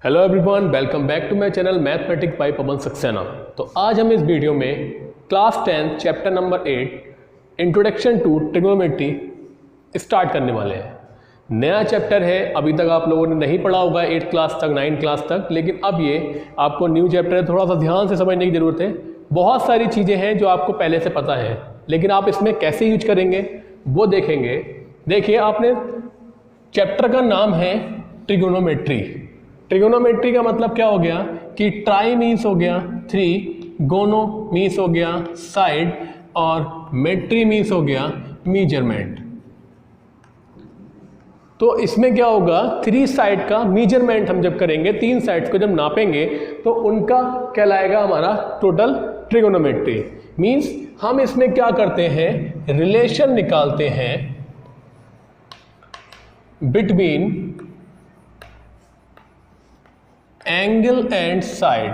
Hello everyone, welcome back to my channel mathematics by Pawan Saxena. तो आज हम इस वीडियो में class 10 chapter number 8 introduction to trigonometry start करने वाले हैं। नया चैप्टर है, अभी तक आप लोगों ने नहीं पढ़ा होगा 8th क्लास तक, 9th क्लास तक, लेकिन अब ये आपको न्यू चैप्टर है, थोड़ा सा ध्यान से समझने की ज़रूरत है। बहुत सारी चीज़ें हैं जो आपको पहले से पता है, लेकिन आप इसमें कैसे यूज करेंगे वो देखेंगे। देखिए, आपने चैप्टर का नाम है ट्रिग्नोमेट्री। ट्रिग्नोमेट्री का मतलब क्या हो गया कि ट्राई मीन्स हो गया 3, गोनो मीन्स हो गया साइड, और मेट्री मीन्स हो गया मीजरमेंट। तो इसमें क्या होगा, 3 साइड का मीजरमेंट हम जब करेंगे, 3 साइड्स को जब नापेंगे तो उनका कहलाएगा हमारा टोटल ट्रिग्नोमेट्री। मीन्स हम इसमें क्या करते हैं, रिलेशन निकालते हैं between angle and side.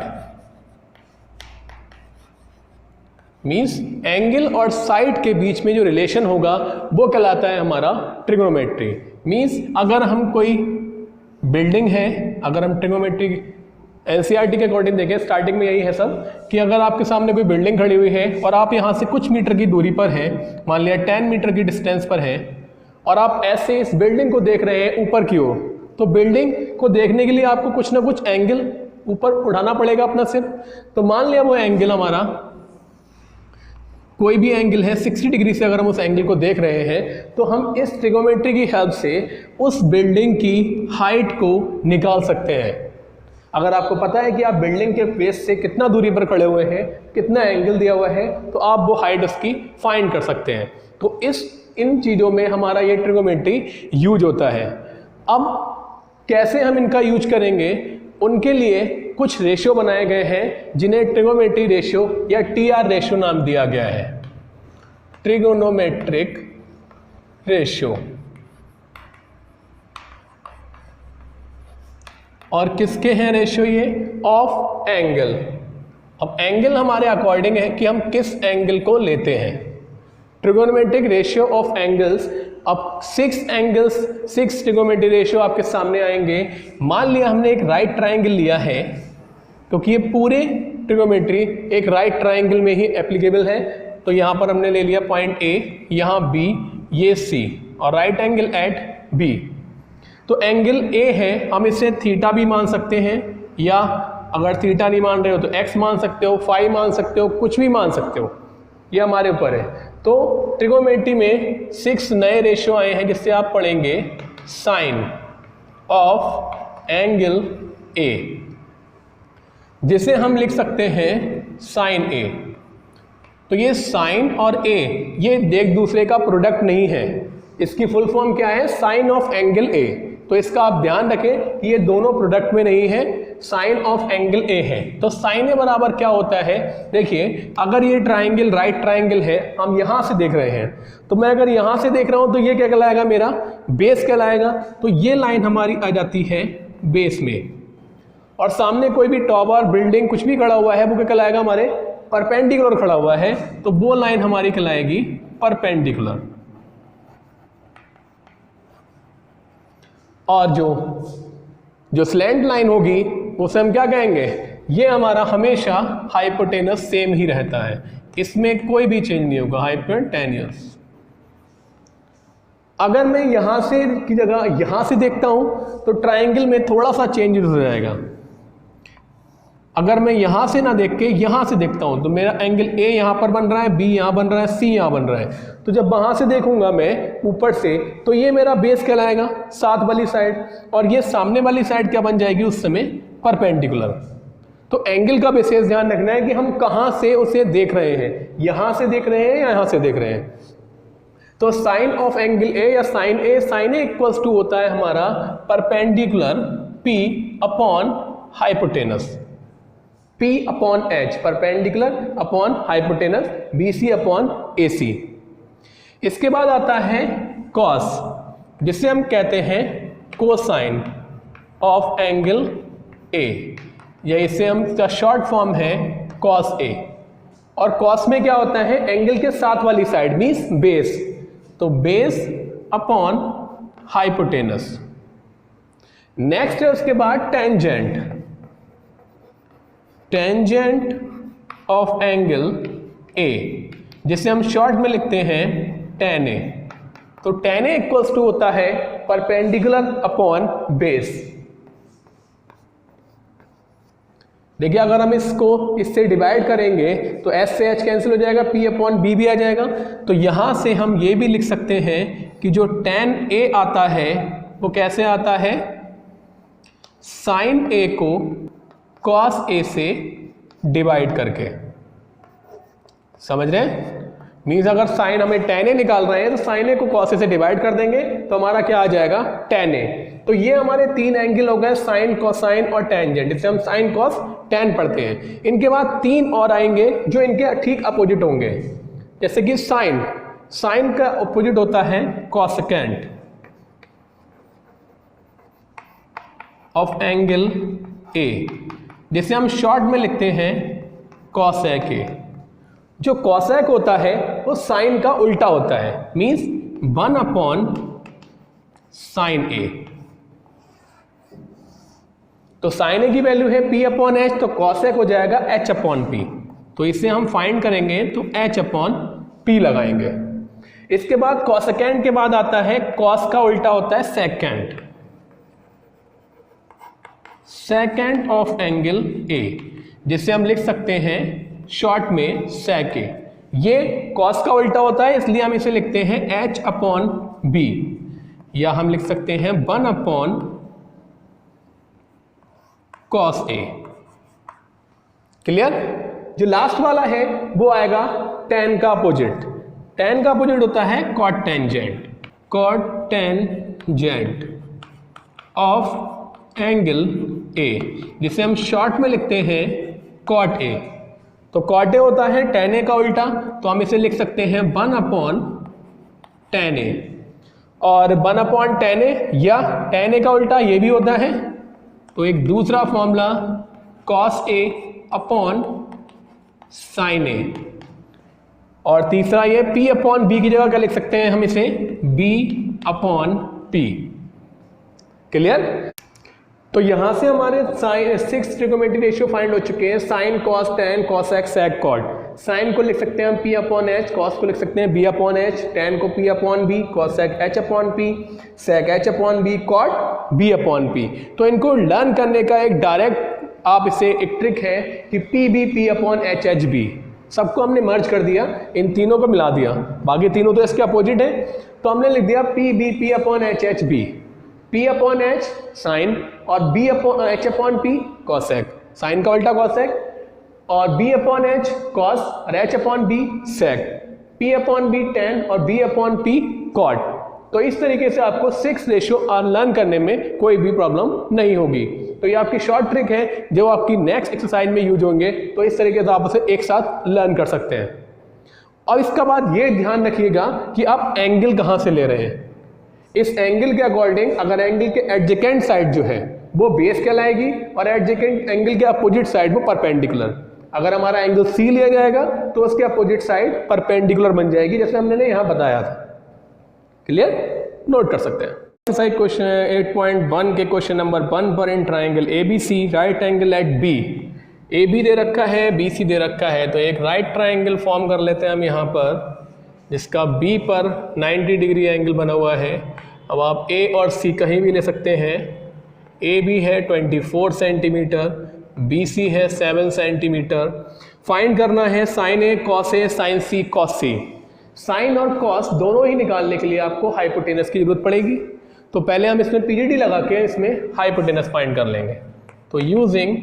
Means angle और साइड के बीच में जो रिलेशन होगा वो कहलाता है हमारा ट्रिग्नोमेट्री। मीन्स अगर हम कोई बिल्डिंग है, अगर हम ट्रिग्नोमेट्री एनसीईआरटी के अकॉर्डिंग देखें, स्टार्टिंग में यही है सब कि अगर आपके सामने कोई बिल्डिंग खड़ी हुई है और आप यहाँ से कुछ मीटर की दूरी पर हैं, मान लिया 10 मीटर की डिस्टेंस पर हैं, और आप ऐसे इस बिल्डिंग को देख रहे हैं ऊपर की ओर, तो बिल्डिंग को देखने के लिए आपको कुछ ना कुछ एंगल ऊपर उठाना पड़ेगा अपना सिर। तो मान लिया वो एंगल हमारा कोई भी एंगल है 60 डिग्री से, अगर हम उस एंगल को देख रहे हैं तो हम इस ट्रिग्नोमेट्री की हेल्प से उस बिल्डिंग की हाइट को निकाल सकते हैं। अगर आपको पता है कि आप बिल्डिंग के बेस से कितना दूरी पर खड़े हुए हैं, कितना एंगल दिया हुआ है, तो आप वो हाइट उसकी फाइंड कर सकते हैं। तो इन चीज़ों में हमारा ये ट्रिग्नोमेट्री यूज होता है। अब कैसे हम इनका यूज करेंगे, उनके लिए कुछ रेशियो बनाए गए हैं जिन्हें ट्रिग्नोमेट्री रेशियो या टीआर रेशियो नाम दिया गया है। Trigonometric ratio. और किसके हैं रेशियो ये? Of angle. अब एंगल हमारे अकॉर्डिंग है कि हम किस एंगल को लेते हैं। Trigonometric ratio of angles. अब 6 ट्रिग्नोमेट्री रेशियो आपके सामने आएंगे। मान लिया हमने एक राइट ट्राइंगल लिया है, क्योंकि ये पूरे ट्रिग्नोमेट्री एक राइट ट्राइंगल में ही एप्लीकेबल है। तो यहाँ पर हमने ले लिया पॉइंट A, यहाँ B, ये C, और राइट एंगल एट B। तो एंगल A है, हम इसे थीटा भी मान सकते हैं, या अगर थीटा नहीं मान रहे हो तो x मान सकते हो, फाई मान सकते हो, कुछ भी मान सकते हो, ये हमारे ऊपर है। तो ट्रिग्नोमेट्री में 6 नए रेशियो आए हैं जिससे आप पढ़ेंगे साइन ऑफ एंगल A, जिसे हम लिख सकते हैं साइन A। तो ये साइन और A ये एक दूसरे का प्रोडक्ट नहीं है, इसकी फुल फॉर्म क्या है? Sine of angle A। तो इसका आप ध्यान रखें कि ये दोनों प्रोडक्ट में नहीं है, साइन ऑफ एंगल A है। तो साइन A बराबर क्या होता है? देखिए, अगर ये ट्राइंगल राइट ट्राइंगल है, हम यहाँ से देख रहे हैं, तो मैं अगर यहाँ से देख रहा हूँ तो ये क्या कहलाएगा? मेरा बेस कहलाएगा। तो ये लाइन हमारी आ जाती है बेस में, और सामने कोई भी टॉवर, बिल्डिंग, कुछ भी खड़ा हुआ है वो क्या कहलाएगा? हमारे परपेंडिकुलर खड़ा हुआ है, तो वो लाइन हमारी कहलाएगी परपेंडिकुलर। और जो स्लैंट लाइन होगी उसे हम क्या कहेंगे? ये हमारा हमेशा हाइपोटेनस सेम ही रहता है, इसमें कोई भी चेंज नहीं होगा, हाइपोटेनस। अगर मैं यहां से की जगह यहां से देखता हूं तो ट्राइंगल में थोड़ा सा चेंज हो जाएगा। अगर मैं यहां से ना देख के यहां से देखता हूं तो मेरा एंगल A यहां पर बन रहा है, B यहां बन रहा है, C यहां बन रहा है। तो जब वहां से देखूंगा मैं ऊपर से, तो ये मेरा बेस कहलाएगा, साथ वाली साइड, और ये सामने वाली साइड क्या बन जाएगी उस समय? परपेंडिकुलर। तो एंगल का विशेष ध्यान रखना है कि हम कहां से उसे देख रहे हैं, यहां से देख रहे हैं या यहां से देख रहे हैं। तो साइन ऑफ एंगल A या साइन A इक्वल्स टू होता है हमारा perpendicular P upon hypotenuse. P upon H, perpendicular upon hypotenuse, BC upon AC। इसके बाद आता है cos, जिसे हम कहते हैं कोसाइन ऑफ एंगल A, या इसे हम इसका शॉर्ट फॉर्म है cos A। और cos में क्या होता है? एंगल के साथ वाली साइड मीन्स बेस, तो बेस अपॉन हाइपोटेनस। नेक्स्ट है उसके बाद tangent, tangent of angle A, जिसे हम शॉर्ट में लिखते हैं tan A। तो tan A इक्वल्स टू होता है परपेंडिकुलर अपॉन बेस। देखिए अगर हम इसको इससे डिवाइड करेंगे तो S से H कैंसिल हो जाएगा, P अपॉन B भी आ जाएगा। तो यहां से हम ये भी लिख सकते हैं कि जो tan A आता है वो कैसे आता है, sin A को cos A से डिवाइड करके। समझ रहे हैं? मीन्स अगर साइन हमें tan A निकाल रहे हैं तो sin A को cos A से डिवाइड कर देंगे तो हमारा क्या आ जाएगा, tan A। तो ये हमारे तीन एंगल हो गए, साइन, कोसाइन और टेंजेंट, जिसे हम साइन कॉस tan पढ़ते हैं। इनके बाद तीन और आएंगे जो इनके ठीक अपोजिट होंगे, जैसे कि साइन, साइन का अपोजिट होता है कोसेकेंट ऑफ एंगल A, जिसे हम शॉर्ट में लिखते हैं कॉसेक A। जो कॉसेक होता है वो साइन का उल्टा होता है, मीन्स 1 अपॉन साइन A। तो साइन A की वैल्यू है P अपॉन H, तो कॉसेक हो जाएगा H अपॉन P। तो इसे हम फाइंड करेंगे तो H अपॉन P लगाएंगे। इसके बाद कॉसेकेंट के बाद आता है कॉस का उल्टा होता है secant, secant of angle A, जिसे हम लिख सकते हैं शॉर्ट में sec A। ये कॉस का उल्टा होता है इसलिए हम इसे लिखते हैं H अपॉन B, या हम लिख सकते हैं 1 अपॉन cos A। क्लियर? जो लास्ट वाला है वो आएगा tan का अपोजिट, tan का अपोजिट होता है cot tangent, cot tangent of angle A, जिसे हम शॉर्ट में लिखते हैं cot A। तो cot A होता है tan A का उल्टा, तो हम इसे लिख सकते हैं 1 अपॉन tan A, और 1 अपॉन tan A या tan A का उल्टा ये भी होता है। तो एक दूसरा formula cos A upon sin A, और तीसरा ये P अपॉन B की जगह क्या लिख सकते हैं हम इसे, B अपॉन P। क्लियर? तो यहां से हमारे साइन 6 ट्रिगोनोमेट्री रेशियो फाइंड हो चुके हैं, साइन, कॉस, टैन, कॉसेक, सेक, कॉट। साइन को लिख सकते हैं हम P अपॉन H, कॉस को लिख सकते हैं B अपॉन H, टैन को P upon B, cosec H upon P, sec H upon B, cot B upon P। तो इनको लर्न करने का एक डायरेक्ट आप इसे एक ट्रिक है कि P upon H H B, सबको हमने मर्ज कर दिया, इन तीनों को मिला दिया, बाकी तीनों तो इसके अपोजिट है, तो हमने लिख दिया P upon H H B, P upon H sine और B upon H upon P cosec, sine का उल्टा कॉसेक, और B अपॉन H कॉस और H upon B sec, P upon B tan और B अपॉन P कॉट। तो इस तरीके से आपको 6 रेशियो लर्न करने में कोई भी प्रॉब्लम नहीं होगी। तो ये आपकी शॉर्ट ट्रिक है जो आपकी नेक्स्ट एक्सरसाइज में यूज होंगे, तो इस तरीके से आप उसे एक साथ लर्न कर सकते हैं। और इसका बाद ये ध्यान रखिएगा कि आप एंगल कहाँ से ले रहे हैं। इस एंगल के अकॉर्डिंग अगर एंगल के एडजेकेंट साइड जो है वो बेस कहलाएगी और एडजेकेंट एंगल के अपोजिट साइड वो परपेंडिकुलर। अगर हमारा एंगल C लिया जाएगा तो उसके अपोजिट साइड परपेंडिकुलर बन जाएगी, जैसे हमने यहाँ बताया था। क्लियर? नोट कर सकते हैं। एक्सरसाइज क्वेश्चन 8.1 के क्वेश्चन नंबर 1 पर in triangle ABC right angle at B, AB दे रखा है, BC दे रखा है, तो एक राइट ट्राइंगल फॉर्म कर लेते हैं हम यहाँ पर, जिसका B पर 90 डिग्री एंगल बना हुआ है। अब आप A और C कहीं भी ले सकते हैं। AB है 24 सेंटीमीटर, BC है 7 सेंटीमीटर। फाइंड करना है sine A cos A, sine C cos C। Sine और कॉस दोनों ही निकालने के लिए आपको हाइपोटेनस की जरूरत पड़ेगी, तो पहले हम इसमें पीडीडी लगा के इसमें हाइपोटेनस फाइंड कर लेंगे। तो using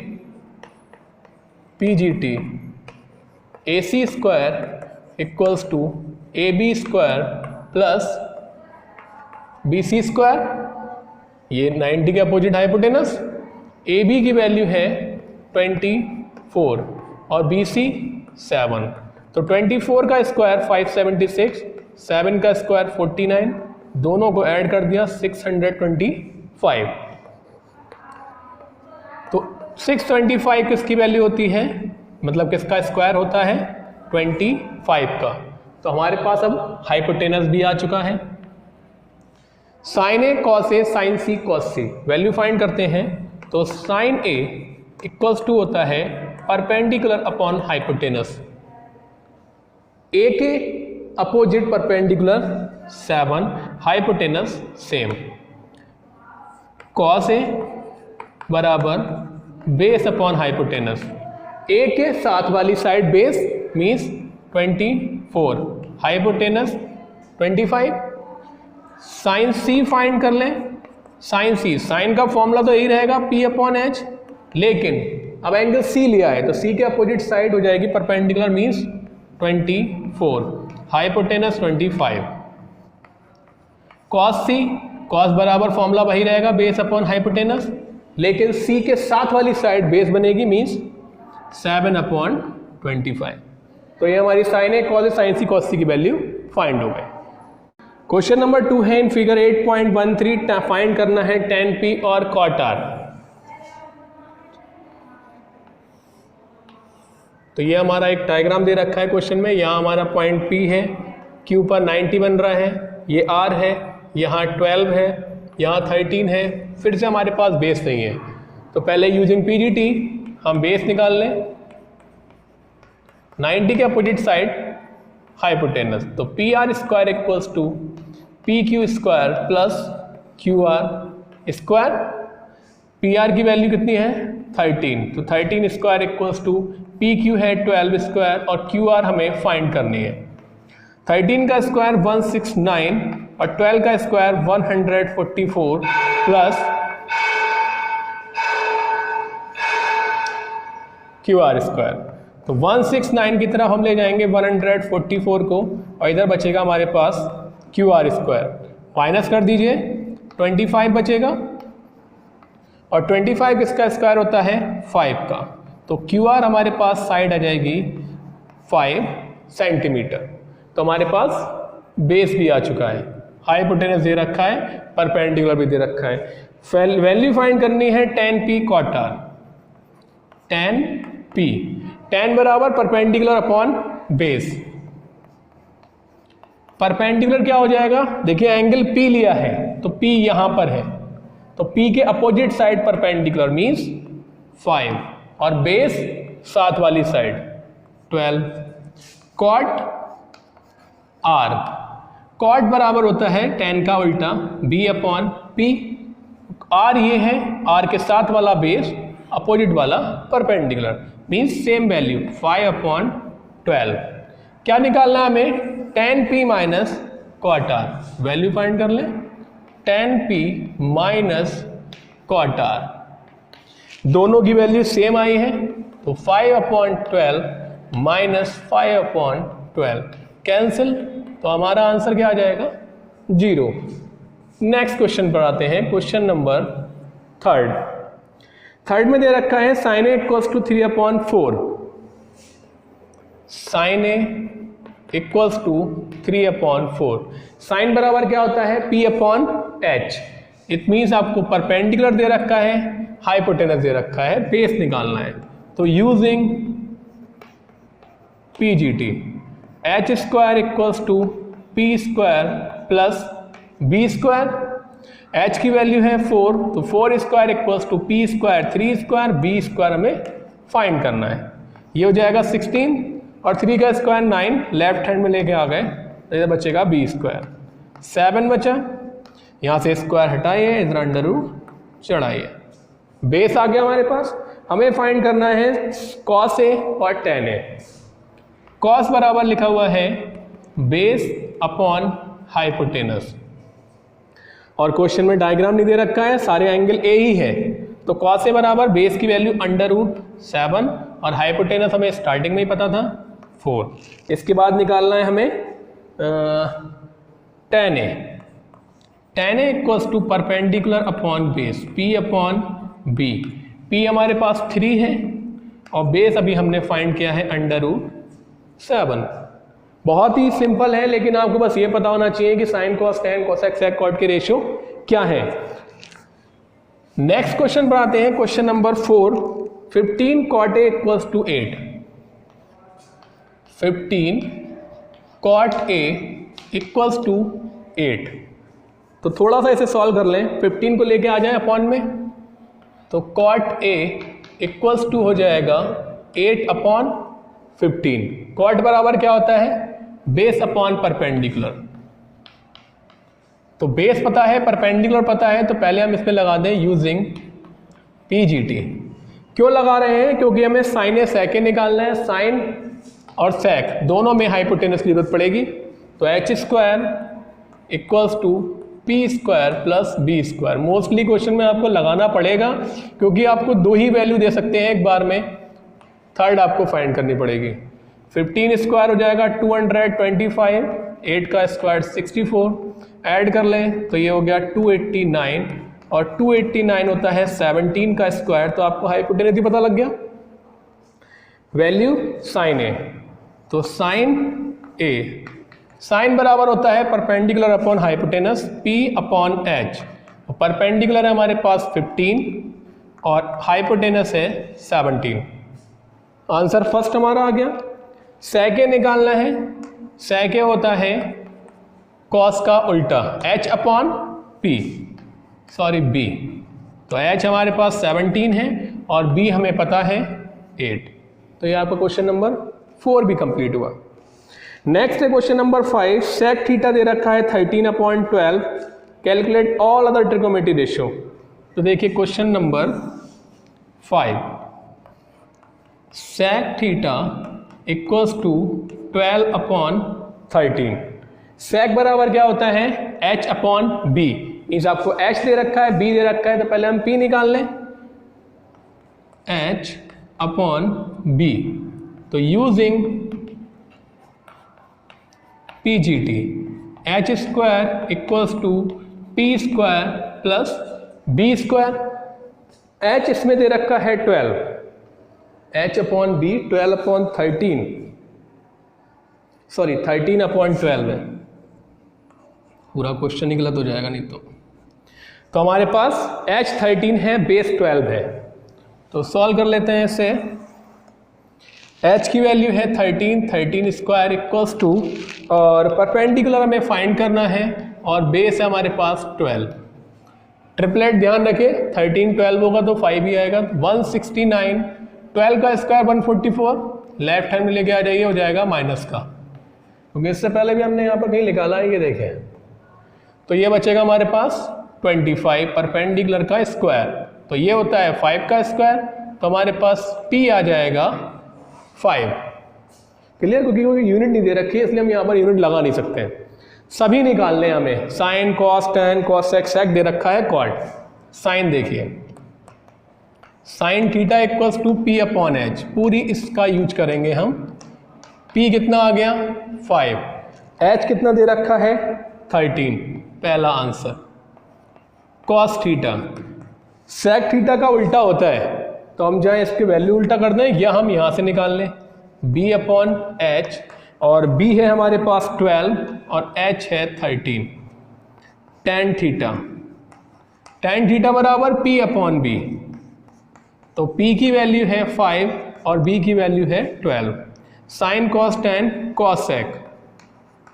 PGT AC square equals to AB square plus BC square, ये 90 के अपोजिट हाइपोटेनस। AB की वैल्यू है 24 और BC 7, तो 24 का स्क्वायर 576, 7 का स्क्वायर 49, दोनों को ऐड कर दिया 625। तो 625 किसकी वैल्यू होती है, मतलब किसका स्क्वायर होता है, 25 का। तो हमारे पास अब हाइपोटेनस भी आ चुका है। Sine A cos A sign C cos C, value find करते हैं। तो साइन ए इक्वल्स टू होता है परपेंडिकुलर अपॉन हाइपोटेनस, ए के opposite perpendicular 7, hypotenuse same. Cos A बराबर बेस अपॉन हाइपोटेनस, ए के साथ वाली side base means 24, hypotenuse 25। Sine C find कर लें। साइन सी, साइन का फॉर्मूला तो यही रहेगा P अपॉन एच, लेकिन अब एंगल सी लिया है तो सी के अपोजिट साइड हो जाएगी परपेंडिकुलर मीन्स 24, हाइपोटेनस 25। कॉस सी, कॉस बराबर फॉर्मूला वही रहेगा बेस अपॉन हाइपोटेनस, लेकिन सी के साथ वाली साइड बेस बनेगी मीन्स 7 अपॉन 25। तो ये हमारी sign A cos A sign C cos सी की वैल्यू फाइंड हो गई। क्वेश्चन नंबर 2 है इन फिगर 8.13 फाइंड करना है tan P और cot R। तो ये हमारा एक डायग्राम दे रखा है क्वेश्चन में, यहाँ हमारा पॉइंट P है, Q पर 90 बन रहा है, ये R है, यहाँ 12 है, यहाँ 13 है, फिर से हमारे पास बेस नहीं है। तो पहले यूजिंग PGT हम बेस निकाल लें, 90 के अपोजिट साइड हाइपोटेनस, तो P R square equals to P Q square plus Q R square. P R की वैल्यू कितनी है 13, तो 13 square equals to P Q है 12 स्क्वायर और क्यू आर हमें फाइंड करनी है। 13 का स्क्वायर 169 और 12 का square 144 plus Q R square. तो 169 की तरफ हम ले जाएंगे 144 को और इधर बचेगा हमारे पास क्यू आर स्क्वायर, माइनस कर दीजिए 25 बचेगा और 25 किसका स्क्वायर होता है 5 का, तो क्यू आर हमारे पास साइड आ जाएगी 5 सेंटीमीटर। तो हमारे पास बेस भी आ चुका है, हाइपोटेनस दे रखा है, परपेंडिकुलर भी दे रखा है। वैल्यू फाइंड करनी है tan P cot R। tan P, tan बराबर परपेंडिकुलर अपॉन बेस। परपेंडिकुलर क्या हो जाएगा, देखिए एंगल P लिया है तो P यहां पर है, तो P के अपोजिट साइड परपेंडिकुलर मींस 5 और बेस साथ वाली साइड 12। cot R, cot बराबर होता है tan का उल्टा B अपॉन P। R ये है, R के साथ वाला बेस, अपोजिट वाला perpendicular means same value 5 upon 12। क्या निकालना है हमें tan P minus cot R, value find कर लें। tan P minus cot R, दोनों की वैल्यू सेम आई है तो 5 अपॉन 12 माइनस 5 अपॉन 12 कैंसिल, तो हमारा आंसर क्या आ जाएगा 0। नेक्स्ट क्वेश्चन पर आते हैं, क्वेश्चन नंबर 3 में दे रखा है sine A equals to 3 upon 4। Sine A equals to 3 upon 4। Sine बराबर क्या होता है P upon H. It means आपको परपेंडिकुलर दे रखा है, हाइपोटेनस दे रखा है, बेस निकालना है। तो using PGT H square equals to P square plus B square. H की वैल्यू है 4, तो 4 square equals to P square 3 square, B square हमें फाइंड करना है। ये हो जाएगा 16 और 3 का स्क्वायर 9, लेफ्ट हैंड में लेके आ गए तो इधर बचेगा बी स्क्वायर। 7 बचा, यहाँ से स्क्वायर हटाइए, इधर अंडर रूट चढ़ाइए, बेस आ गया हमारे पास। हमें फाइंड करना है कॉस ए और tan ए। कॉस बराबर लिखा हुआ है बेस अपॉन हाइपोटेनस और क्वेश्चन में डायग्राम नहीं दे रखा है, सारे एंगल ए ही है, तो कॉस ए बराबर बेस की वैल्यू अंडर रूट 7 और हाइपोटेनस हमें स्टार्टिंग में ही पता था 4। इसके बाद निकालना है हमें tan A. tan A equals to perpendicular upon base P upon B। P हमारे पास 3 है और बेस अभी हमने फाइंड किया है अंडर रूट 7। बहुत ही सिंपल है, लेकिन आपको बस ये पता होना चाहिए कि sine cos tan cosec sec cot के रेशियो क्या है। नेक्स्ट क्वेश्चन पर आते हैं, question number 4। 15 cot A equals to 8। 15 cot A equals to 8। तो थोड़ा सा इसे सॉल्व कर लें, 15 को लेके आ जाए अपॉन में, तो cot A इक्वल्स टू हो जाएगा 8/15। cot बराबर क्या होता है, बेस अपॉन परपेंडिकुलर। तो बेस पता है, परपेंडिकुलर पता है, तो पहले हम इसमें लगा दें यूजिंग PGT। क्यों लगा रहे हैं, क्योंकि हमें साइन ए सेक निकालना है, साइन और सेक दोनों में हाइपोटेनस की जरूरत पड़ेगी। तो h² equals to p² plus b²। Mostly question में आपको लगाना पड़ेगा, क्योंकि आपको दो ही वैल्यू दे सकते हैं एक बार में, थर्ड आपको फाइंड करनी पड़ेगी। 15² हो जाएगा 225, 8 का स्क्वायर 64, ऐड कर लें तो ये हो गया 289, और 289 होता है 17 का स्क्वायर, तो आपको हाइपोटेनस ही पता लग गया। वैल्यू साइन ए, तो साइन ए, साइन बराबर होता है perpendicular upon hypotenuse p/h। Perpendicular है हमारे पास 15 और हाइपोटेनस है 17। आंसर फर्स्ट हमारा आ गया। सेके निकालना है, सेके होता है कॉस का उल्टा h/p, सॉरी b। तो h हमारे पास 17 है और b हमें पता है 8। तो ये आपका क्वेश्चन नंबर 4 भी कंप्लीट हुआ। नेक्स्ट है क्वेश्चन नंबर 5। सेक थीटा दे रखा है 13/12, calculate all other trigonometry ratio. तो देखिए question number 5, sec theta equals to 12/13। Sec बराबर क्या होता है, h/b। मीन्स आपको h दे रखा है, b दे रखा है, तो पहले हम p निकाल लें, h/b। तो using PGT, h² equals to p² plus b²। h इसमें दे रखा है 12, h/b 12/13, सॉरी 13/12 है, पूरा क्वेश्चन ही गलत हो जाएगा नहीं तो हमारे पास h 13 है, बेस 12 है। तो सॉल्व कर लेते हैं इसे। h की वैल्यू है 13² इक्वल्स टू, और परपेंडिकुलर हमें फाइंड करना है, और बेस है हमारे पास 12। ट्रिपलेट ध्यान रखें, 13 12 होगा तो 5 ही आएगा, 169, 12 का स्क्वायर 144, लेफ्ट हैंड में लेके आ जाइए, हो जाएगा माइनस का, क्योंकि इससे पहले भी हमने यहाँ पर कहीं निकाला है, ये देखें। तो ये बचेगा हमारे पास 25 परपेंडिकुलर का स्क्वायर, तो ये होता है 5 का स्क्वायर, तो हमारे पास p आ जाएगा 5। क्लियर, क्योंकि यूनिट नहीं दे रखी है इसलिए हम यहाँ पर यूनिट लगा नहीं सकते हैं। सभी निकालने हैं हमें, sine cos tan cosec, sec दे रखा है कॉट। साइन देखिए, sine theta equals to p/h, पूरी इसका यूज करेंगे हम। p कितना आ गया 5, h कितना दे रखा है 13, पहला answer. Cos theta, sec theta का उल्टा होता है, तो हम चाहे इसकी वैल्यू उल्टा कर दें या हम यहाँ से निकाल लें, b/h, और b है हमारे पास 12 और h है 13। tan थीटा, tan थीटा बराबर p/b, तो p की वैल्यू है 5 और b की वैल्यू है 12। Sine cos tan cosec,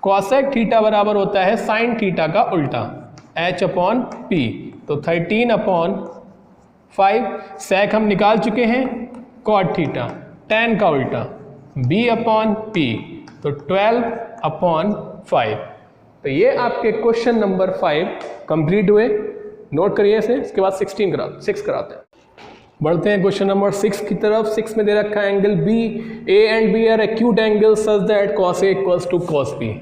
cosec theta बराबर होता है साइन थीटा का उल्टा h/p, तो 13/5। सेक हम निकाल चुके हैं, कॉट थीटा, tan का उल्टा b/p, तो 12/5। तो ये आपके क्वेश्चन नंबर 5 कंप्लीट हुए। नोट करिए इसे, इसके बाद 6 कराते हैं। बढ़ते हैं क्वेश्चन नंबर 6 की तरफ। 6 में दे रखा है angle B, A and B are acute angle such that cos A equals to cos B।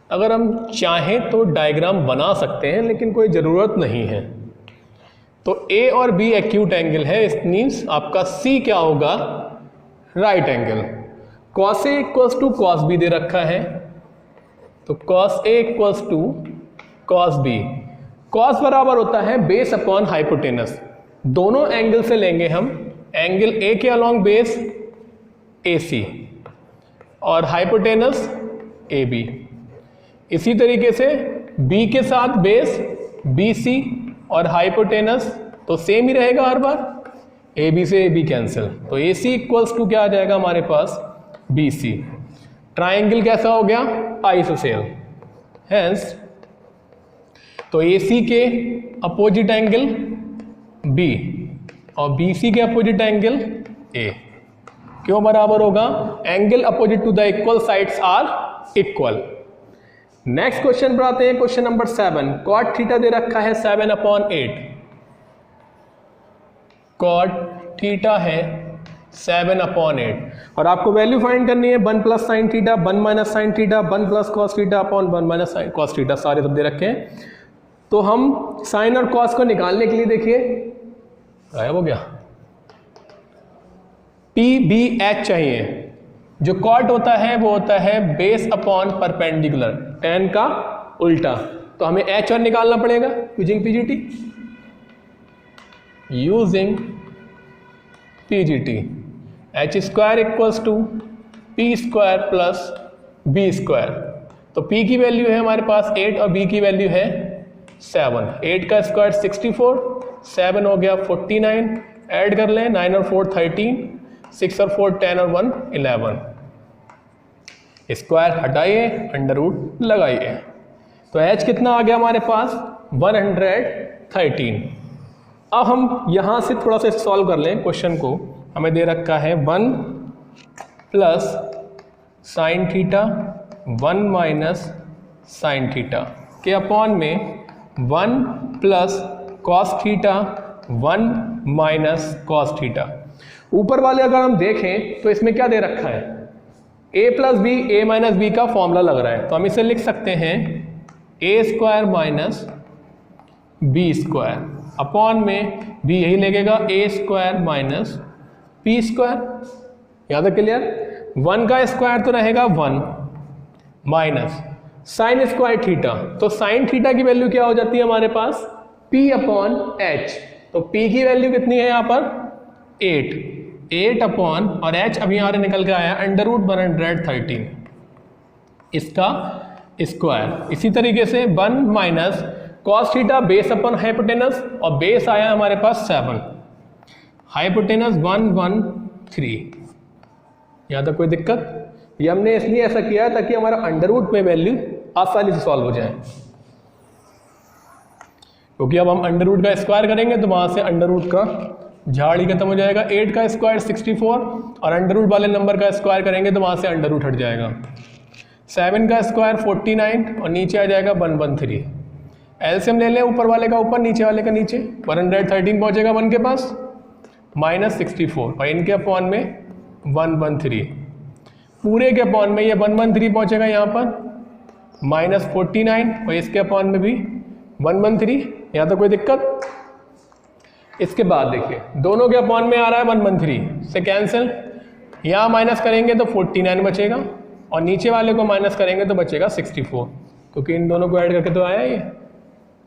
अगर हम चाहें तो डायग्राम बना सकते हैं, लेकिन कोई ज़रूरत नहीं है। तो A और B एक्यूट एंगल है, इट मीन्स आपका C क्या होगा, right angle. cos A equals to cos B दे रखा है, तो cos A equals to cos B। cos बराबर होता है बेस अपॉन हाइपोटेनस, दोनों एंगल से लेंगे हम, एंगल A के अलॉन्ग बेस AC और हाइपोटेनस AB। इसी तरीके से B के साथ बेस BC और हाइपोटेनस तो सेम ही रहेगा हर बार, AB से AB कैंसिल, तो AC इक्वल्स टू क्या आ जाएगा हमारे पास, BC। ट्राइंगल कैसा हो गया, आइसोसेल। हेंस तो AC के अपोजिट एंगल B और BC के अपोजिट एंगल A क्यों बराबर होगा? Angle opposite to the equal sides are equal. Next question पर आते हैं, क्वेश्चन नंबर 7। कॉट थीटा दे रखा है 7/8। कॉट थीटा है 7/8 और आपको वैल्यू फाइंड करनी है 1 plus sine theta, 1 minus sine theta, 1 plus cos theta upon 1 minus sine cos theta, सारे सब दे रखे हैं। तो हम साइन और कॉस को निकालने के लिए देखिए गायब हो गया, PBH चाहिए। जो कॉट होता है वो होता है बेस अपॉन परपेंडिकुलर, tan का उल्टा। तो हमें H और निकालना पड़ेगा using PGT। Using PGT H square equals to P square plus B square. तो P की वैल्यू है हमारे पास 8 और B की वैल्यू है 7। 8 का स्क्वायर 64, 7 हो गया 49, ऐड कर लें 9 और 4 13, 6 और 4 10 और 1 11। स्क्वायर हटाइए, अंडर रूट लगाइए। तो H कितना आ गया हमारे पास 113। अब हम यहाँ से थोड़ा सा सॉल्व कर लें क्वेश्चन को। हमें दे रखा है 1 plus sine theta 1 minus sine theta के अपॉन में 1 plus cos theta 1 minus cos theta. ऊपर वाले अगर हम देखें तो इसमें क्या दे रखा है? a plus B, A minus B का फॉर्मूला लग रहा है। तो हम इसे लिख सकते हैं a square minus B square upon में b यही लगेगा a square minus p square. यहाँ तक क्लियर? 1 का स्क्वायर तो रहेगा 1 माइनस साइन स्क्वायर थीटा। तो साइन थीटा की वैल्यू क्या हो जाती है हमारे पास? p upon h। तो p की वैल्यू कितनी है यहाँ पर? 8 अपॉन और h अभी यहाँ निकल के आया अंडर रूट 113 इसका स्क्वायर। इसी तरीके से 1 minus cos theta base upon hypotenuse और बेस आया हमारे पास 7, हाइपोटेनस 113। यहाँ तक कोई दिक्कत? ये हमने इसलिए ऐसा किया ताकि हमारा अंडर रूट में वैल्यू आसानी से सॉल्व हो जाए, क्योंकि अब हम अंडर रूट का स्क्वायर करेंगे तो वहाँ से अंडर रूट का झाड़ ही खत्म हो जाएगा। 8 का स्क्वायर 64 और अंडर रूट वाले नंबर का स्क्वायर करेंगे तो वहाँ से अंडर रूट हट जाएगा। 7 का स्क्वायर 49 और नीचे आ जाएगा 113। एलसीएम ले लें, ऊपर वाले का ऊपर, नीचे वाले का नीचे। 113 पहुँचेगा 1 के पास, माइनस 64 और इनके अपॉन में 113। पूरे के अपॉन में ये 113 पहुँचेगा यहाँ पर, माइनस 49 और इसके अपॉन में भी 113। यहाँ तो कोई दिक्कत? इसके बाद देखिए दोनों के अपॉन में आ रहा है 113 से कैंसिल, यहाँ माइनस करेंगे तो 49 बचेगा और नीचे वाले को माइनस करेंगे तो बचेगा 64, क्योंकि इन दोनों को ऐड करके तो आया ये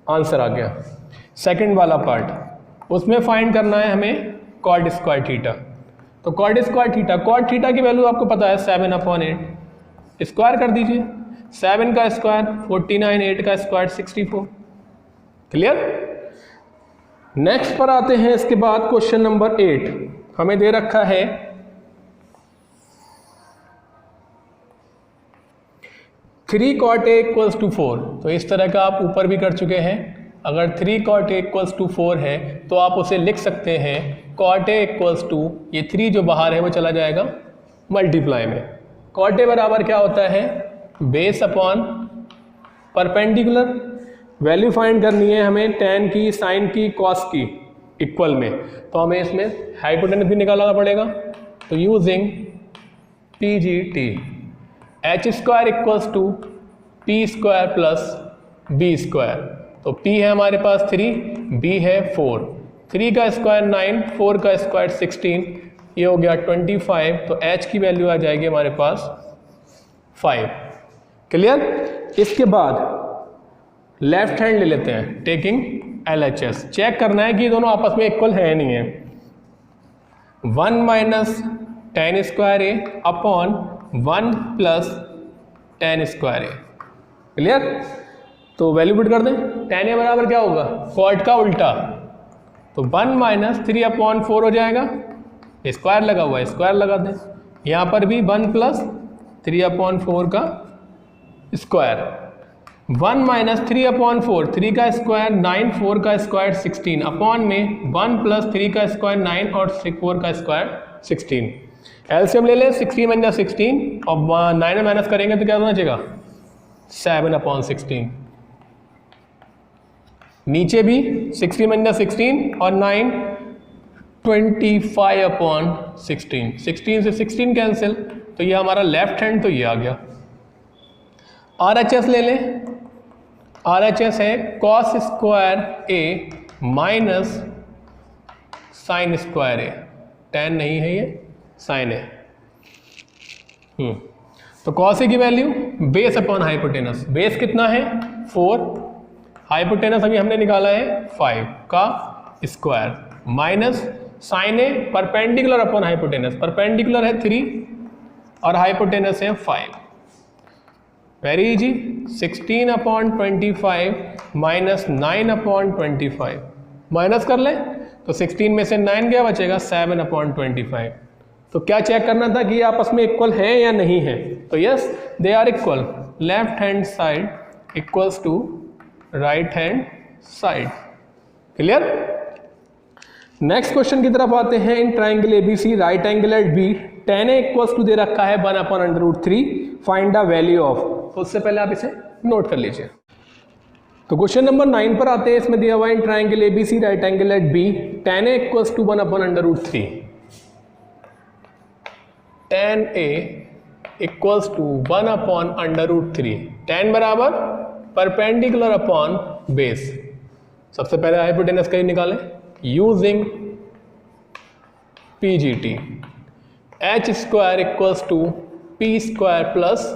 आंसर आ गया। सेकंड वाला पार्ट, उसमें फाइंड करना है हमें कॉट स्क्वायर थीटा। तो cot square theta, cot theta की वैल्यू आपको पता है 7/8, स्क्वायर कर दीजिए। 7 का स्क्वायर 49, 8 का स्क्वायर 64। क्लियर? नेक्स्ट पर आते हैं। इसके बाद क्वेश्चन नंबर 8 हमें दे रखा है 3 cot A इक्वल्स टू 4। तो इस तरह का आप ऊपर भी कर चुके हैं। अगर 3 cot A इक्वल्स टू 4 है तो आप उसे लिख सकते हैं cot A इक्वल्स टू, ये 3 जो बाहर है वो चला जाएगा मल्टीप्लाई में। cot A बराबर क्या होता है? Base upon perpendicular. Value find करनी है हमें tan की, साइन की, कॉस की इक्वल में, तो हमें इसमें हाइपोटेनस भी निकालना पड़ेगा। तो using PGT h square equals to p square plus b square. तो p है हमारे पास 3, b है 4। 3 का स्क्वायर 9, 4 का स्क्वायर 16, ये हो गया 25। तो h की वैल्यू आ जाएगी हमारे पास 5। क्लियर? इसके बाद लेफ्ट हैंड ले लेते हैं, टेकिंग LHS। चेक करना है कि ये दोनों आपस में इक्वल है नहीं है। 1 माइनस tan स्क्वायर ए अपॉन 1 प्लस tan स्क्वायर ए। क्लियर? तो वैल्यू पुट कर दें। tan ए बराबर क्या होगा? कॉट का उल्टा, तो 1 माइनस 3 अपॉन 4 हो जाएगा। स्क्वायर लगा हुआ है, स्क्वायर लगा दें। यहाँ पर भी 1 प्लस 3 अपॉन 4 का स्क्वायर। 1 माइनस 3/4, 3 का स्क्वायर 9, 4 का स्क्वायर 16, अपॉन में 1 प्लस 3 का स्क्वायर 9 और 4 का स्क्वायर 16। एलसीएम ले लें, 16 बन जा 16 और 9 में माइनस करेंगे तो क्या होना चाहिए 7/16। नीचे भी 16 बन जा 16 और 9 25/16, 16 से 16 कैंसिल, तो ये हमारा लेफ्ट हैंड तो ये आ गया। RHS ले लें, RHS है कॉस स्क्वायर ए माइनस साइन स्क्वायर ए, tan नहीं है ये, साइन है। तो कॉस ए की value base upon hypotenuse, base कितना है 4, हाइपोटेनस अभी हमने निकाला है 5 का स्क्वायर, माइनस साइन ए परपेंडिकुलर अपॉन हाइपोटेनस, परपेंडिकुलर है 3 और हाइपोटेनस है 5। वेरी इजी, 16/25 माइनस 9/25, माइनस कर ले तो 16 में से 9 क्या बचेगा 7/25। तो क्या चेक करना था कि ये आपस में इक्वल है या नहीं है, तो yes they are equal, left hand side equals to right hand side. Clear. Next question की तरफ आते हैं। In triangle ABC right angle at B tan a equals to दे रखा है 1/√3, फाइंड द वैल्यू ऑफ। तो उससे पहले आप इसे नोट कर लीजिए। तो क्वेश्चन नंबर 9 पर आते हैं। इसमें दिया हुआ है in triangle ABC right angle at B tan a equals to 1/√3, tan a equals to 1/√3, tan बराबर परपेंडिकुलर अपॉन बेस। सबसे पहले हाइपोटेनस का ही निकालें using PGT, h square equals to p square plus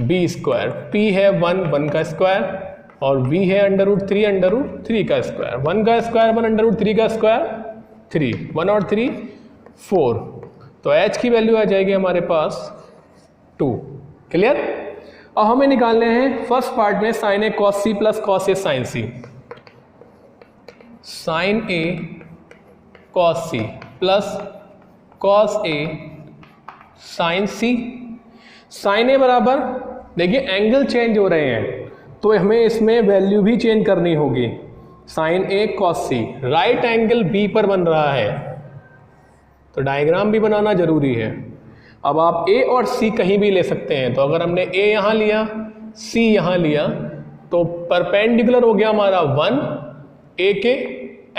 b square, p है 1 का square और v है √3 का स्क्वायर, 1 का स्क्वायर 1/√3 का स्क्वायर 3, 1 और 3 4, तो h की वैल्यू आ जाएगी हमारे पास 2। क्लियर। अब हमें निकालने हैं फर्स्ट पार्ट में sign A cos C plus cos A sign C, sign A cos C plus cos A sign C. Sign ए बराबर, देखिए एंगल चेंज हो रहे हैं तो हमें इसमें वैल्यू भी चेंज करनी होगी। साइन ए कॉस सी, राइट एंगल बी पर बन रहा है तो डायग्राम भी बनाना जरूरी है। अब आप ए और सी कहीं भी ले सकते हैं, तो अगर हमने ए यहाँ लिया सी यहाँ लिया तो परपेंडिकुलर हो गया हमारा 1 ए के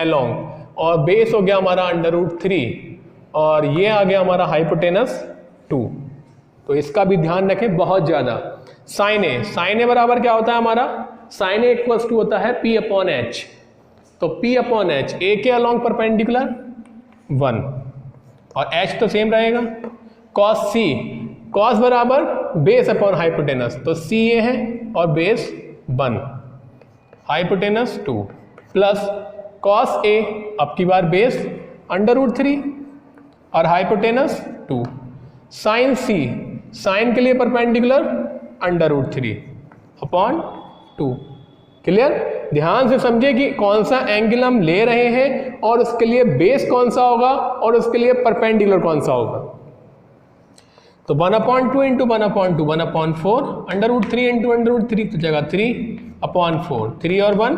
अलोंग और बेस हो गया हमारा √3 और ये आ गया हमारा हाइपोटेनस 2। तो इसका भी ध्यान रखें बहुत ज़्यादा। साइन ए बराबर क्या होता है हमारा, साइन ए इक्वल्स टू होता है P/H, तो P/H ए के अलोंग परपेंडिकुलर 1 और H तो सेम रहेगा। कॉस सी, कॉस बराबर बेस अपॉन हाइपोटेनस, तो सी ए है और base 1 hypotenuse 2 plus cos A अब की बार बेस √3 और हाइपोटेनस 2, साइन सी, साइन के लिए परपेंडिकुलर √3 अपॉन 2। क्लियर। ध्यान से समझिए कि कौन सा एंगल हम ले रहे हैं और उसके लिए बेस कौन सा होगा और उसके लिए परपेंडिकुलर कौन सा होगा। तो 1/2 इंटू 1/2 1/4, √3 इंटू √3 तो जगह 3/4, 3 और 1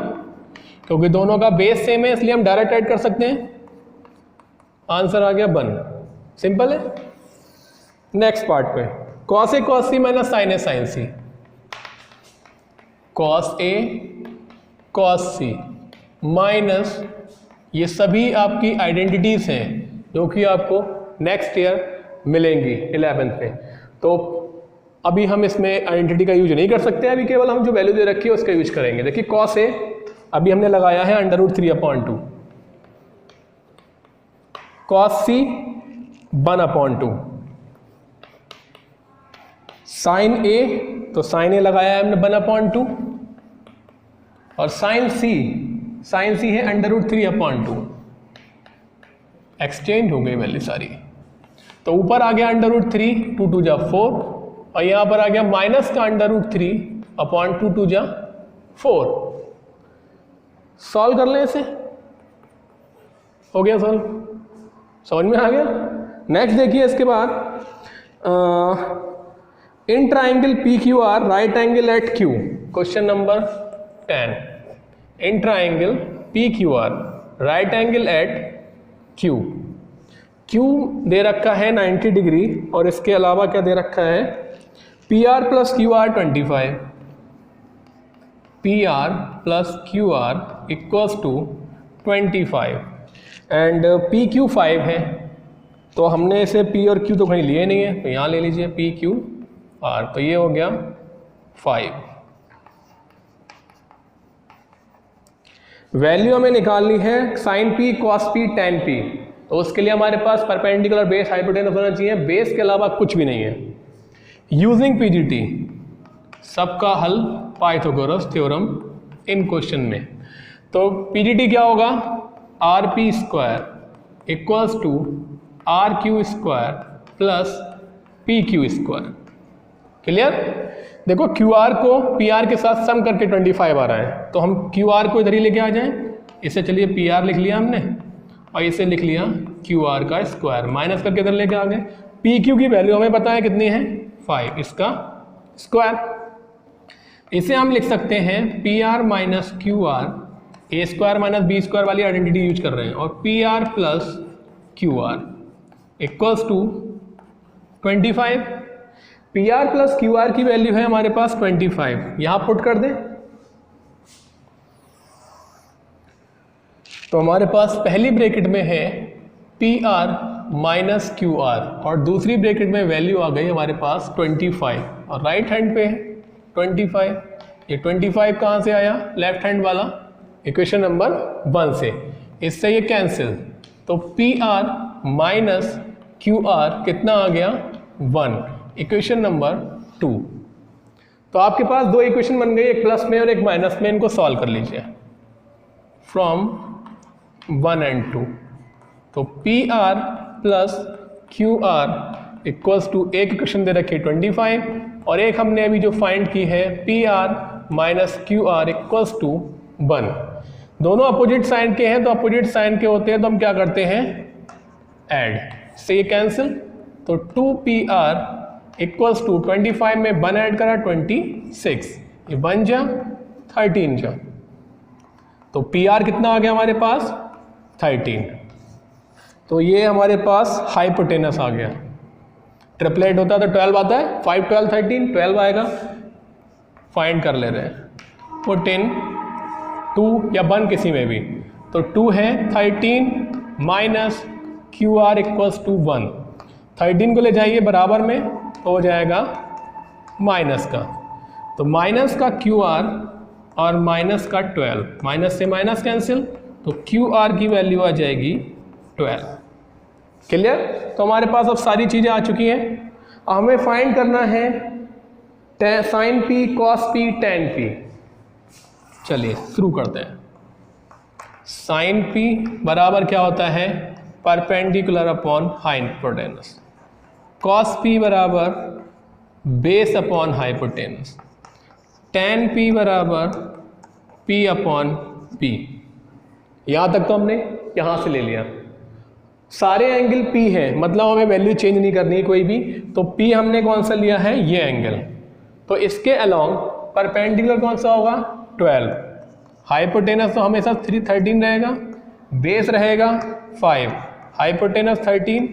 क्योंकि दोनों का बेस सेम है इसलिए हम डायरेक्ट ऐड कर सकते हैं, आंसर आ गया 1। सिंपल है। नेक्स्ट पार्ट पे cos A cos C minus sign A sign C, cos A cos C minus ये सभी आपकी आइडेंटिटीज हैं जो कि आपको नेक्स्ट ईयर मिलेंगी 11th में। तो अभी हम इसमें आइडेंटिटी का यूज नहीं कर सकते, अभी केवल हम जो वैल्यू दे रखी है उसका यूज करेंगे। देखिए कॉस ए अभी हमने लगाया है √3/2, कॉस सी 1/2, साइन ए तो साइन ए लगाया है हमने 1/2 और साइन सी है √3/2। एक्सचेंज हो गई वैल्यू सारी, तो ऊपर आ गया √3, 2 2 जा 4 और यहां पर आ गया माइनस का √3/2 2 जा 4। सॉल्व कर लें इसे, हो गया सॉल्व, समझ में आ गया। नेक्स्ट देखिए इसके बाद in triangle P Q R right angle at Q, question number 10, in triangle P Q R right angle at Q, Q दे रखा है 90 डिग्री और इसके अलावा क्या दे रखा है, P R plus Q R 25, P R plus Q R equals to 25 and P Q 5 है, तो हमने इसे पी और क्यू तो कहीं लिए नहीं है, तो यहाँ ले लीजिए पी क्यू आर, तो ये हो गया 5। वैल्यू हमें निकालनी है sine P, cos P, tan P, तो उसके लिए हमारे पास परपेंडिकुलर बेस हाइपोटेनस होना चाहिए, बेस के अलावा कुछ भी नहीं है। यूजिंग पीजीटी सबका हल पाइथागोरस थ्योरम इन क्वेश्चन में, तो पीजीटी क्या होगा, R P square equals to R Q square plus P Q square. Clear? देखो क्यू आर को पी आर के साथ सम करके 25 आ रहा है, तो हम क्यू आर को इधर ही लेके आ जाएं, इसे चलिए पी आर लिख लिया हमने और इसे लिख लिया क्यू आर का स्क्वायर, माइनस करके इधर लेके आ गए। पी क्यू की वैल्यू हमें पता है कितनी है 5, इसका स्क्वायर। इसे हम लिख सकते हैं P R minus Q R, A square minus B square वाली आइडेंटिटी यूज कर रहे हैं, और P R plus Q R equals to 25। P R plus Q R की वैल्यू है हमारे पास 25, यहां पुट कर दें तो हमारे पास पहली ब्रैकेट में है P R minus Q are और दूसरी ब्रैकेट में वैल्यू आ गई हमारे पास 25 और राइट हैंड पे है 25। ये 25 कहाँ से आया, लेफ्ट हैंड वाला इक्वेशन नंबर 1 से, इससे ये कैंसिल, तो P R minus Q are कितना आ गया 1, इक्वेशन नंबर 2। तो आपके पास दो इक्वेशन बन गई, एक प्लस में और एक माइनस में, इनको सॉल्व कर लीजिए फ्रॉम 1 and 2। तो P R plus Q R equals to, एक इक्वेशन दे रखी 25 और एक हमने अभी जो फाइंड की है P R minus Q R equals to 1। दोनों अपोजिट साइन के हैं, तो अपोजिट साइन के होते हैं तो हम क्या करते हैं ऐड, से ये कैंसिल, तो 2pr इक्वल्स टू 25 में 1 ऐड करा 26, ये बन जा 13 जा, तो pr कितना आ गया हमारे पास 13। तो ये हमारे पास हाइपोटेनस आ गया, ट्रिपलेट होता है तो 12 आता है, 5 12 13 12 आएगा, फाइंड कर ले रहे हैं, पुट इन 2 या 1 किसी में भी, तो 2 है 13 minus Q R equals to 1, 13 को ले जाइए बराबर में तो हो जाएगा माइनस का, तो माइनस का क्यू आर और माइनस का 12, माइनस से माइनस कैंसिल, तो क्यू आर की वैल्यू आ जाएगी 12। क्लियर? तो हमारे पास अब सारी चीज़ें आ चुकी हैं, हमें फाइंड करना है sine P, cos P, tan P. चलिए शुरू करते हैं। साइन पी बराबर क्या होता है, perpendicular upon hypotenuse, cos P बराबर base upon hypotenuse, tan P बराबर पी अपॉन पी। यहाँ तक तो हमने यहाँ से ले लिया, सारे एंगल पी है, मतलब हमें वैल्यू चेंज नहीं करनी कोई भी, तो पी हमने कौन सा लिया है, ये एंगल, तो इसके अलोंग परपेंडिकुलर कौन सा होगा 12, हाइपोटेनस तो हमेशा 13 रहेगा, बेस रहेगा 5, hypotenuse 13,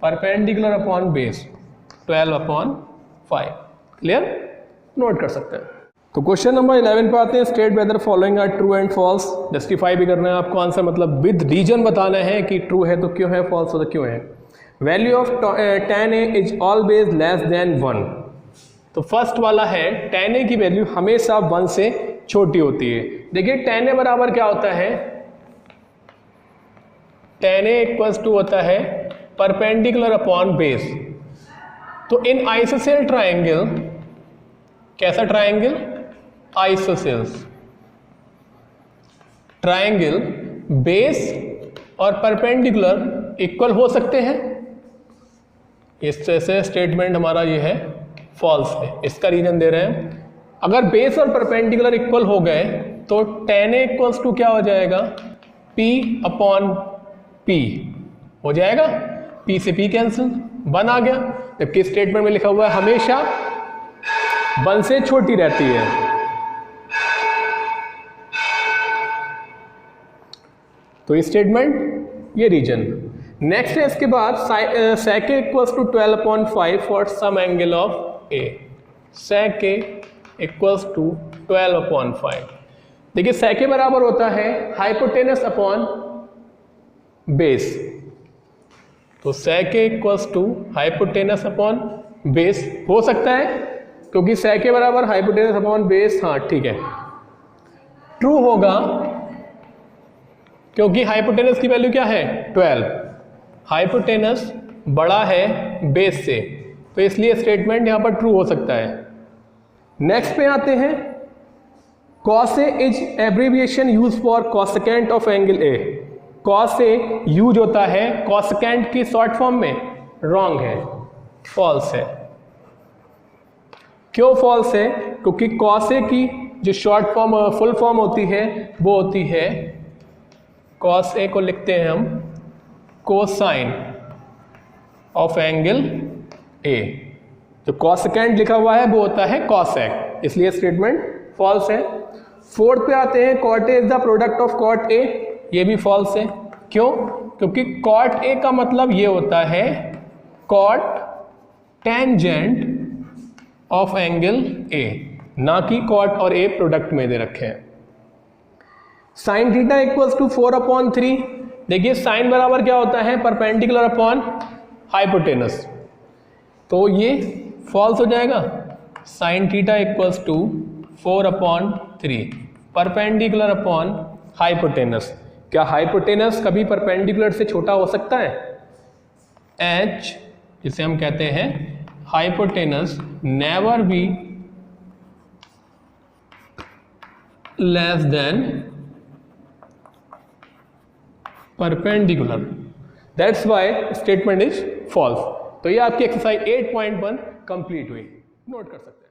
perpendicular upon base 12 upon 5। Clear? Note कर सकते हैं। तो क्वेश्चन नंबर 11 पे आते हैं, state whether following are true and false. Justify भी करना है आपको आंसर, मतलब विद रीजन बताना है कि ट्रू है तो क्यों है, फॉल्स हो तो क्यों है। Value of tan a is always less than 1। तो फर्स्ट वाला है tan a की वैल्यू हमेशा 1 से छोटी होती है। देखिए tan a बराबर क्या होता है, tan a इक्वल्स टू होता है परपेंडिकुलर अपॉन बेस। तो इन आइसोसेल ट्राइंगल, कैसा ट्राइंगल, आइसोसेल्स ट्राइंगल, बेस और परपेंडिकुलर इक्वल हो सकते हैं। इस तरह से स्टेटमेंट हमारा ये है फॉल्स है। इसका रीजन दे रहे हैं, अगर बेस और परपेंडिकुलर इक्वल हो गए तो tan a इक्वल्स टू क्या हो जाएगा, p अपॉन p हो जाएगा, p से p कैंसिल, 1 आ गया। जबकि स्टेटमेंट में लिखा हुआ है हमेशा 1 से छोटी रहती है। तो ये स्टेटमेंट, ये रीजन। नेक्स्ट है इसके बाद sec a equals to 12/5 for some angle of a। sec a equals to 12/5। देखिए sec a बराबर होता है हाइपोटेनस अपॉन बेस। तो sec a equals to hypotenuse upon base हो सकता है, क्योंकि sec a बराबर हाइपोटेनस अपॉन बेस, हाँ ठीक है, ट्रू होगा, क्योंकि हाइपोटेनस की वैल्यू क्या है 12, हाइपोटेनस बड़ा है बेस से, तो इसलिए स्टेटमेंट यहां पर ट्रू हो सकता है। नेक्स्ट पे आते हैं, cos a is abbreviation use for cosecant of angle a। cos a यूज होता है कॉसेकेंट की शॉर्ट फॉर्म में, रॉन्ग है, फॉल्स है। क्यों फॉल्स है? क्योंकि cos a की जो शॉर्ट फॉर्म फुल फॉर्म होती है वो होती है, cos a को लिखते हैं हम कोसाइन ऑफ एंगल a। जो कॉसेकेंट लिखा हुआ है वो होता है कॉसेक, इसलिए स्टेटमेंट फॉल्स है। फोर्थ पे आते हैं, cot a is the product of cot a। ये भी फॉल्स है। क्यों? क्योंकि cot a का मतलब ये होता है cot tangent of angle a, ना कि cot और a प्रोडक्ट में दे रखे हैं। Sine theta equals to 4/3। देखिए साइन बराबर क्या होता है, परपेंडिकुलर अपॉन हाइपोटेनस, तो ये फॉल्स हो जाएगा। Sine theta equals to 4/3 perpendicular upon hypotenuse. क्या हाइपोटेनस कभी परपेंडिकुलर से छोटा हो सकता है? h, जिसे हम कहते हैं hypotenuse, never be less than perpendicular, that's why statement is false. तो ये आपकी एक्सरसाइज 8.1 कंप्लीट हुई, नोट कर सकते हैं।